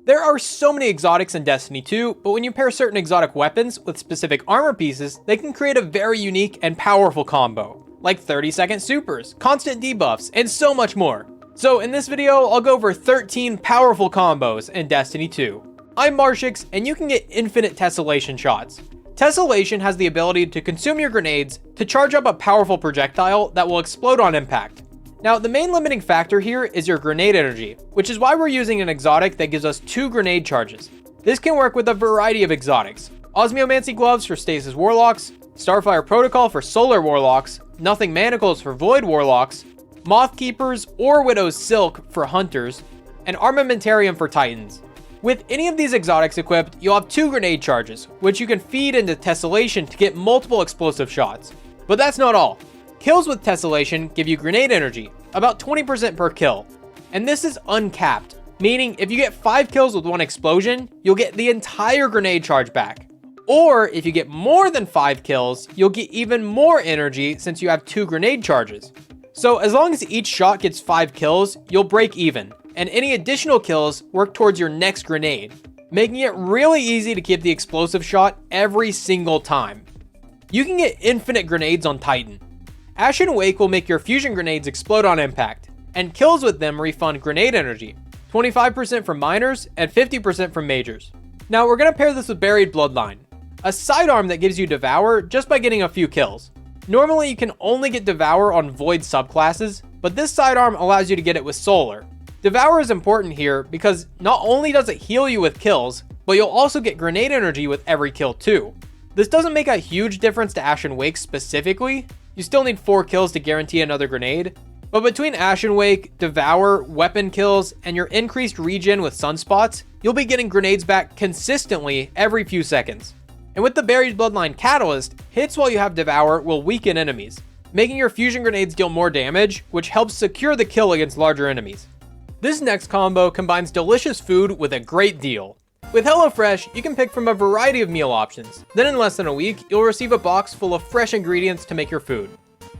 There are so many exotics in Destiny 2, but when you pair certain exotic weapons with specific armor pieces, they can create a very unique and powerful combo, like 30-second supers, constant debuffs, and so much more. So in this video, I'll go over 13 powerful combos in Destiny 2. I'm Marshix, and you can get infinite tessellation shots. Tessellation has the ability to consume your grenades to charge up a powerful projectile that will explode on impact. Now, the main limiting factor here is your grenade energy, which is why we're using an exotic that gives us 2 grenade charges. This can work with a variety of exotics: Osmiomancy Gloves for Stasis Warlocks, Starfire Protocol for Solar Warlocks, Nothing Manacles for Void Warlocks, Moth Keepers or Widow's Silk for Hunters, and Armamentarium for Titans. With any of these exotics equipped, you'll have 2 grenade charges, which you can feed into Tessellation to get multiple explosive shots. But that's not all. Kills with Tessellation give you grenade energy, about 20% per kill, and this is uncapped, meaning if you get 5 kills with 1 explosion, you'll get the entire grenade charge back. Or if you get more than 5 kills, you'll get even more energy since you have 2 grenade charges. So as long as each shot gets 5 kills, you'll break even, and any additional kills work towards your next grenade, making it really easy to keep the explosive shot every single time. You can get infinite grenades on Titan. Ashen Wake will make your fusion grenades explode on impact, and kills with them refund grenade energy, 25% from minors and 50% from majors. Now we're going to pair this with Buried Bloodline, a sidearm that gives you Devour just by getting a few kills. Normally you can only get Devour on Void subclasses, but this sidearm allows you to get it with Solar. Devour is important here because not only does it heal you with kills, but you'll also get grenade energy with every kill too. This doesn't make a huge difference to Ashen Wake specifically. You still need 4 kills to guarantee another grenade, but between Ashen Wake, Devour, weapon kills, and your increased regen with Sunspots, you'll be getting grenades back consistently every few seconds. And with the Buried Bloodline Catalyst, hits while you have Devour will weaken enemies, making your fusion grenades deal more damage, which helps secure the kill against larger enemies. This next combo combines delicious food with a great deal. With HelloFresh, you can pick from a variety of meal options. Then in less than a week, you'll receive a box full of fresh ingredients to make your food.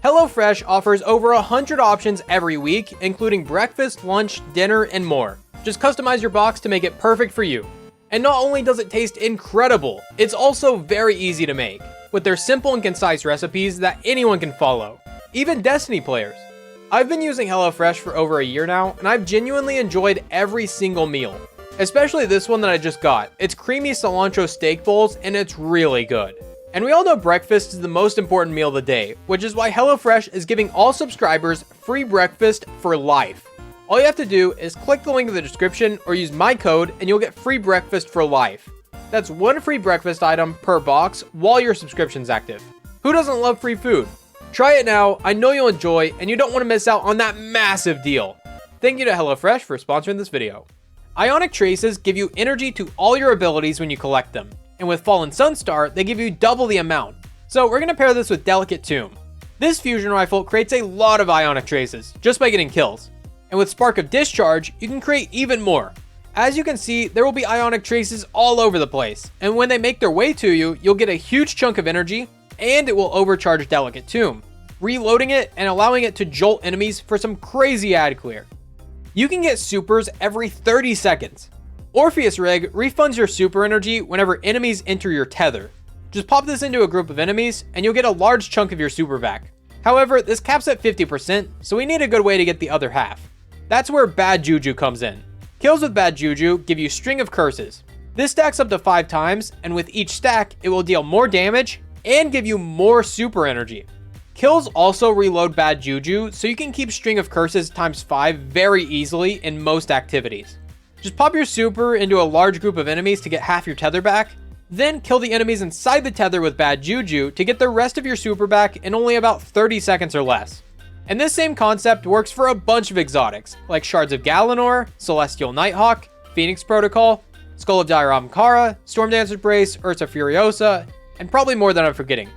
HelloFresh offers over 100 options every week, including breakfast, lunch, dinner, and more. Just customize your box to make it perfect for you. And not only does it taste incredible, it's also very easy to make, with their simple and concise recipes that anyone can follow, even Destiny players. I've been using HelloFresh for over a year now, and I've genuinely enjoyed every single meal. Especially this one that I just got. It's creamy cilantro steak bowls, and it's really good. And we all know breakfast is the most important meal of the day, which is why HelloFresh is giving all subscribers free breakfast for life. All you have to do is click the link in the description or use my code and you'll get free breakfast for life. That's 1 free breakfast item per box while your subscription's active. Who doesn't love free food? Try it now, I know you'll enjoy, and you don't want to miss out on that massive deal. Thank you to HelloFresh for sponsoring this video. Ionic Traces give you energy to all your abilities when you collect them, and with Fallen Sunstar, they give you double the amount. So we're going to pair this with Delicate Tomb. This fusion rifle creates a lot of Ionic Traces, just by getting kills. And with Spark of Discharge, you can create even more. As you can see, there will be Ionic Traces all over the place, and when they make their way to you, you'll get a huge chunk of energy, and it will overcharge Delicate Tomb, reloading it and allowing it to jolt enemies for some crazy ad clear. You can get supers every 30 seconds. Orpheus Rig refunds your super energy whenever enemies enter your tether. Just pop this into a group of enemies and you'll get a large chunk of your super back. However, this caps at 50%, so we need a good way to get the other half. That's where Bad Juju comes in. Kills with Bad Juju give you String of Curses. This stacks up to 5 times, and with each stack, it will deal more damage and give you more super energy. Kills also reload Bad Juju, so you can keep String of Curses times 5 very easily in most activities. Just pop your super into a large group of enemies to get half your tether back, then kill the enemies inside the tether with Bad Juju to get the rest of your super back in only about 30 seconds or less. And this same concept works for a bunch of exotics, like Shards of Galanor, Celestial Nighthawk, Phoenix Protocol, Skull of Dire Ahamkara, Stormdancer's Brace, Ursa Furiosa, and probably more that I'm forgetting.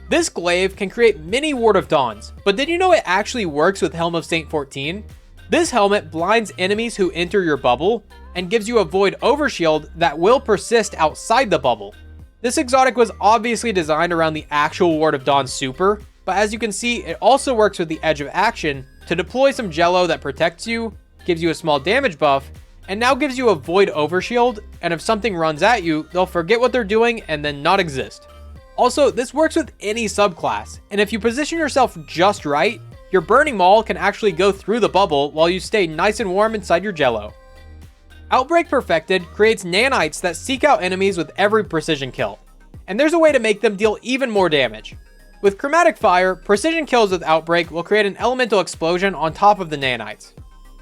This glaive can create many Ward of Dawns, but did you know it actually works with Helm of Saint 14? This helmet blinds enemies who enter your bubble and gives you a Void Overshield that will persist outside the bubble. This exotic was obviously designed around the actual Ward of Dawn super, but as you can see, it also works with the Edge of Action to deploy some Jello that protects you, gives you a small damage buff, and now gives you a void overshield, and if something runs at you, they'll forget what they're doing and then not exist. Also, this works with any subclass, and if you position yourself just right, your Burning Maul can actually go through the bubble while you stay nice and warm inside your jello. Outbreak Perfected creates nanites that seek out enemies with every precision kill, and there's a way to make them deal even more damage. With Chromatic Fire, precision kills with Outbreak will create an elemental explosion on top of the nanites.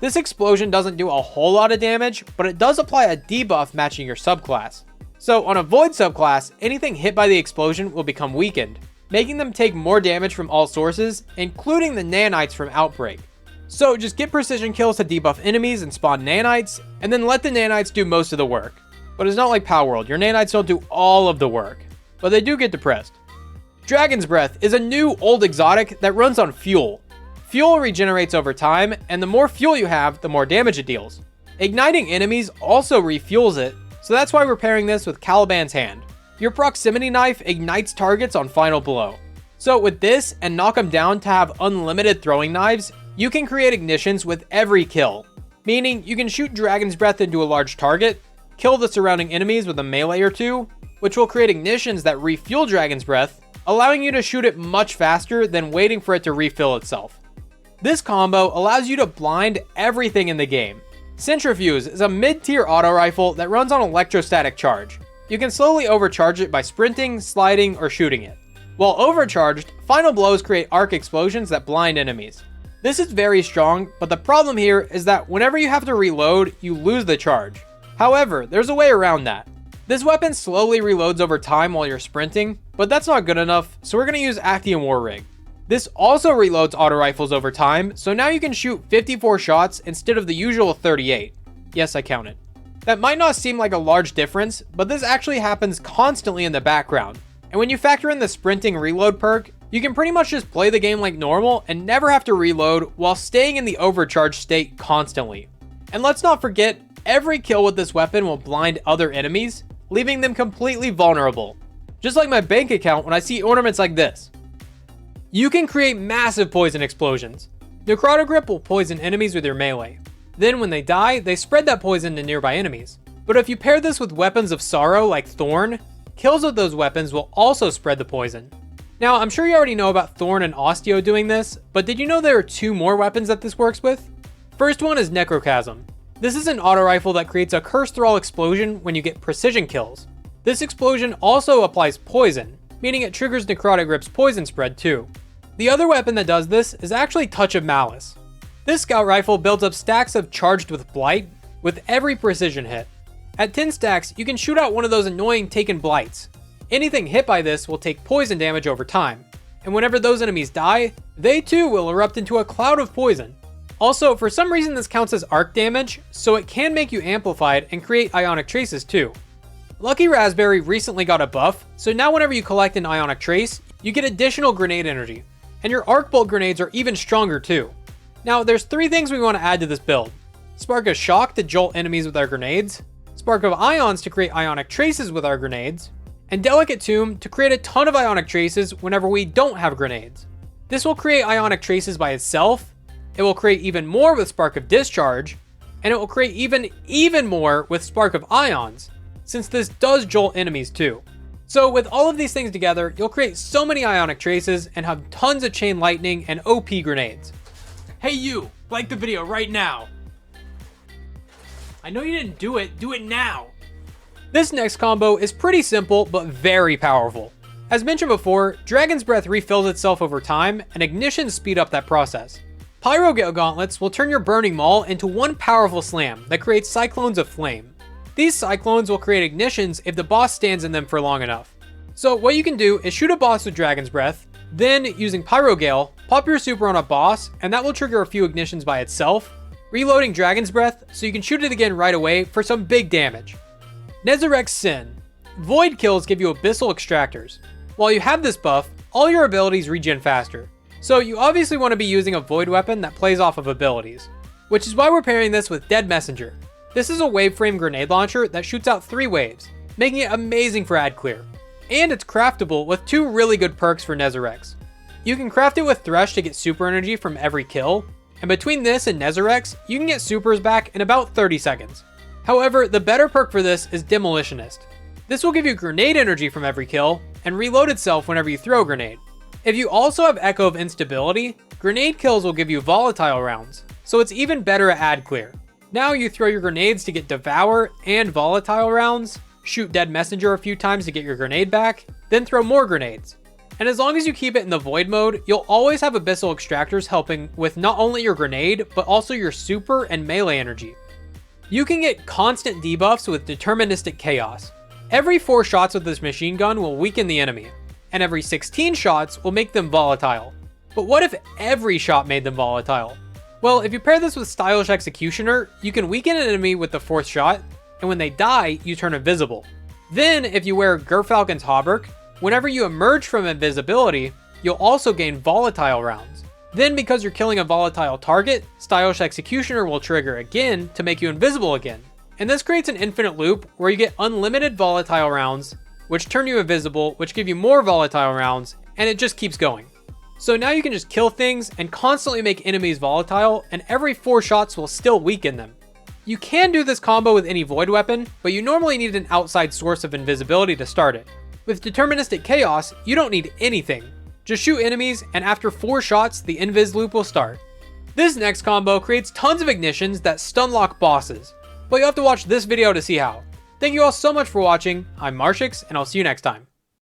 This explosion doesn't do a whole lot of damage, but it does apply a debuff matching your subclass. So on a Void subclass, anything hit by the explosion will become weakened, making them take more damage from all sources, including the nanites from Outbreak. So just get precision kills to debuff enemies and spawn nanites, and then let the nanites do most of the work. But it's not like Power World, your nanites don't do all of the work, but they do get depressed. Dragon's Breath is a new old exotic that runs on fuel. Fuel regenerates over time, and the more fuel you have, the more damage it deals. Igniting enemies also refuels it, so that's why we're pairing this with Caliban's Hand. Your proximity knife ignites targets on final blow. So with this and Knock 'em down to have unlimited throwing knives, you can create ignitions with every kill. Meaning you can shoot Dragon's Breath into a large target, kill the surrounding enemies with a melee or two, which will create ignitions that refuel Dragon's Breath, allowing you to shoot it much faster than waiting for it to refill itself. This combo allows you to blind everything in the game. Centrifuge is a mid-tier auto rifle that runs on electrostatic charge. You can slowly overcharge it by sprinting, sliding, or shooting it. While overcharged, final blows create arc explosions that blind enemies. This is very strong, but the problem here is that whenever you have to reload, you lose the charge. However, there's a way around that. This weapon slowly reloads over time while you're sprinting, but that's not good enough, so we're going to use Actium War Rig. This also reloads auto rifles over time, so now you can shoot 54 shots instead of the usual 38. Yes, I counted. That might not seem like a large difference, but this actually happens constantly in the background. And when you factor in the sprinting reload perk, you can pretty much just play the game like normal and never have to reload while staying in the overcharged state constantly. And let's not forget, every kill with this weapon will blind other enemies, leaving them completely vulnerable. Just like my bank account when I see ornaments like this. You can create massive poison explosions. Necrotic Grip will poison enemies with your melee. Then when they die, they spread that poison to nearby enemies. But if you pair this with weapons of sorrow like Thorn, kills with those weapons will also spread the poison. Now, I'm sure you already know about Thorn and Osteo doing this, but did you know there are 2 more weapons that this works with? First one is Necrochasm. This is an auto rifle that creates a Curse Thrall explosion when you get precision kills. This explosion also applies poison, meaning it triggers Necrotic Grip's poison spread too. The other weapon that does this is actually Touch of Malice. This scout rifle builds up stacks of Charged with Blight with every precision hit. At 10 stacks, you can shoot out one of those annoying Taken Blights. Anything hit by this will take poison damage over time, and whenever those enemies die, they too will erupt into a cloud of poison. Also, for some reason this counts as arc damage, so it can make you amplified and create Ionic Traces too. Lucky Raspberry recently got a buff, so now whenever you collect an Ionic Trace, you get additional grenade energy, and your Arc Bolt grenades are even stronger too. Now, there's 3 things we want to add to this build. Spark of Shock to jolt enemies with our grenades, Spark of Ions to create Ionic Traces with our grenades, and Delicate Tomb to create a ton of Ionic Traces whenever we don't have grenades. This will create Ionic Traces by itself, it will create even more with Spark of Discharge, and it will create even more with Spark of Ions, since this does jolt enemies too. So with all of these things together, you'll create so many Ionic Traces and have tons of Chain Lightning and OP grenades. Hey you, like the video right now. I know you didn't do it now. This next combo is pretty simple, but very powerful. As mentioned before, Dragon's Breath refills itself over time, and ignitions speed up that process. Pyrogale Gauntlets will turn your Burning Maul into one powerful slam that creates Cyclones of Flame. These Cyclones will create ignitions if the boss stands in them for long enough. So what you can do is shoot a boss with Dragon's Breath, then using Pyrogale, pop your super on a boss, and that will trigger a few ignitions by itself, reloading Dragon's Breath so you can shoot it again right away for some big damage. Nezarec Sin. Void kills give you Abyssal Extractors. While you have this buff, all your abilities regen faster. So you obviously want to be using a Void weapon that plays off of abilities. Which is why we're pairing this with Dead Messenger. This is a waveframe grenade launcher that shoots out 3 waves, making it amazing for ad clear. And it's craftable with 2 really good perks for Nezarex. You can craft it with Thresh to get super energy from every kill, and between this and Nezarex, you can get supers back in about 30 seconds. However, the better perk for this is Demolitionist. This will give you grenade energy from every kill, and reload itself whenever you throw a grenade. If you also have Echo of Instability, grenade kills will give you volatile rounds, so it's even better at ad clear. Now you throw your grenades to get Devour and volatile rounds, shoot Dead Messenger a few times to get your grenade back, then throw more grenades. And as long as you keep it in the void mode, you'll always have Abyssal Extractors helping with not only your grenade, but also your super and melee energy. You can get constant debuffs with Deterministic Chaos. Every 4 shots with this machine gun will weaken the enemy, and every 16 shots will make them volatile. But what if every shot made them volatile? Well, if you pair this with Stylish Executioner, you can weaken an enemy with the 4th shot, and when they die, you turn invisible. Then, if you wear Gerfalcon's Hauberk, whenever you emerge from invisibility, you'll also gain volatile rounds. Then, because you're killing a volatile target, Stylish Executioner will trigger again to make you invisible again. And this creates an infinite loop where you get unlimited volatile rounds, which turn you invisible, which give you more volatile rounds, and it just keeps going. So now you can just kill things and constantly make enemies volatile, and every 4 shots will still weaken them. You can do this combo with any void weapon, but you normally need an outside source of invisibility to start it. With Deterministic Chaos, you don't need anything. Just shoot enemies, and after 4 shots, the invis loop will start. This next combo creates tons of ignitions that stunlock bosses, but you'll have to watch this video to see how. Thank you all so much for watching. I'm Marshix, and I'll see you next time.